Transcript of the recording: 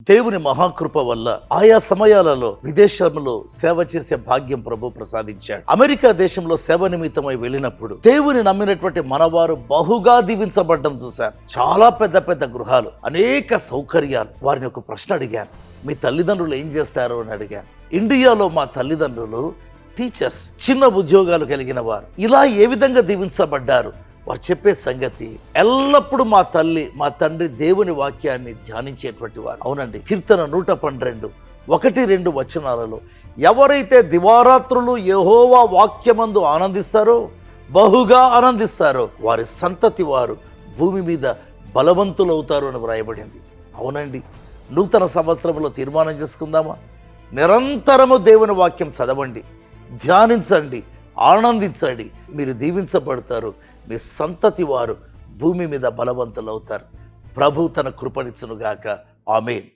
దేవుని మహాకృప వల్ల ఆయా సమయాలలో విదేశంలో సేవ చేసే భాగ్యం ప్రభు ప్రసాదించాడు. అమెరికా దేశంలో సేవ నిమిత్తమై వెళ్ళినప్పుడు దేవుని నమ్మినటువంటి మనవారు బహుగా దీవించబడ్డం చూశారు. చాలా పెద్ద పెద్ద గృహాలు, అనేక సౌకర్యాలు. వారిని ఒక ప్రశ్న అడిగాను, మీ తల్లిదండ్రులు ఏం చేస్తారు అని అడిగాను. ఇండియాలో మా తల్లిదండ్రులు టీచర్స్, చిన్న ఉద్యోగాలు కలిగిన వారు. ఇలా ఏ విధంగా దీవించబడ్డారు? వారు చెప్పే సంగతి, ఎల్లప్పుడూ మా తల్లి మా తండ్రి దేవుని వాక్యాన్ని ధ్యానించేటువంటి వారు. అవునండి, కీర్తన 112 1-2 వచనాలలో ఎవరైతే దివారాత్రులు యెహోవా వాక్యమందు ఆనందిస్తారో, బహుగా ఆనందిస్తారో, వారి సంతతి వారు భూమి మీద బలవంతులవుతారు అని వ్రాయబడింది. అవునండి, నూతన సంవత్సరంలో తీర్మానం చేసుకుందామా? నిరంతరము దేవుని వాక్యం చదవండి, ధ్యానించండి, ఆనందించండి. మీరు దీవించబడతారు. మీ సంతతి వారు భూమి మీద బలవంతులవుతారు. ప్రభు తన కృపనిచ్చునుగాక. ఆమేన్.